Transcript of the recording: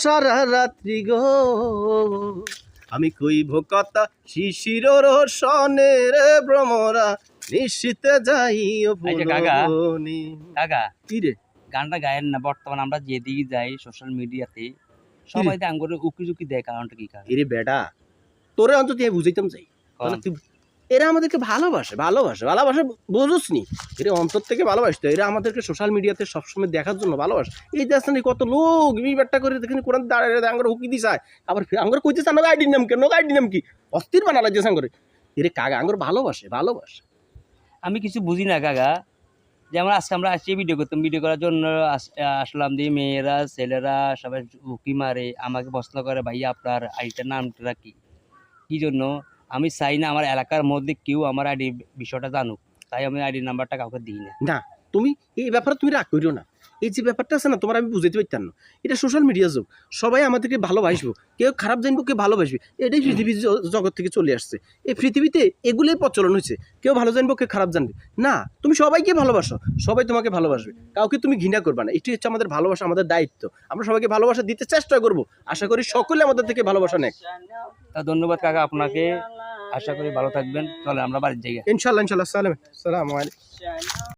সারা রাত্রি গো আমি কইব কথা শিশির রোশনের ভ্রমরা নিশ্চিতে যাইও বনি। কাকা কি রে গানটা গায়েন না, বর্তমানে আমরা যেদিকে যাই সোশ্যাল মিডিয়াতে সবাই আঙ্গুরে উকি ঝুঁকি দেয়, কারণটা কি? কাকা এরে বেটা তোরে অন্তত আমি বুঝাইতাম যাই, তাহলে তুই এরা আমাদেরকে ভালোবাসে ভালোবাসে ভালোবাসে বুঝুস নি, এরা অন্তর থেকে ভালোবাসতো। এরা আমাদেরকে সোশ্যাল মিডিয়াতে সবসময় দেখার জন্য ভালোবাসে। এই দেখছেন কত লোক ব্যাটটা করে দেখেন কোরআন দাঁড়িয়ে আঙ্গুর হুকি দিছে, আবার আঙ্গুর কইতেছে না আইডির নাম কেন আইডির নাম কি অস্থির বানা লাগছে আঙ্গুরে। এরে কাকা আঙ্গুর ভালোবাসে ভালোবাসে। আমি কিছু বুঝি না কাকা, যেমন আজকে আমরা আসছি ভিডিও করতাম, ভিডিও করার জন্য আসলাম দিয়ে মেয়েরা ছেলেরা সবাই উকি মারে, আমাকে প্রশ্ন করে ভাইয়া আপনার আইডিটার নামটা কি, কি জন্য? আমি চাই না আমার এলাকার মধ্যে কেউ আমার আইডি বিষয়টা জানুক, তাই আমি আইডি নাম্বারটা কাউকে দিই না। না তুমি এই ব্যাপারে তুমি রাগ করিও না, এই যে ব্যাপারটা আছে না তোমার আমি বুঝাইতে পারতাম না। এটা সোশ্যাল মিডিয়া যুগ, সবাই আমাদেরকে ভালোবাসবো, কেউ খারাপ জানবো কেউ ভালোবাসবে, এটাই পৃথিবীর জগৎ থেকে চলে আসছে। এই পৃথিবীতে এগুলোই প্রচলন হয়েছে, কেউ ভালো জানবো কেউ খারাপ জানবে না। তুমি সবাইকে ভালোবাসো, সবাই তোমাকে ভালোবাসবে, কাউকে তুমি ঘৃণা করবে না। এটি হচ্ছে আমাদের ভালোবাসা, আমাদের দায়িত্ব। আমরা সবাইকে ভালোবাসা দিতে চেষ্টা করব, আশা করি সকলে আমাদের থেকে ভালোবাসা নেয়। তা ধন্যবাদ কাকা আপনাকে, আশা করি ভালো থাকবেন। চলে আমরা বাড়ির জায়গায় ইনশাল্লাহ ইনশাল্লাহ। সালাম আলাইকুম।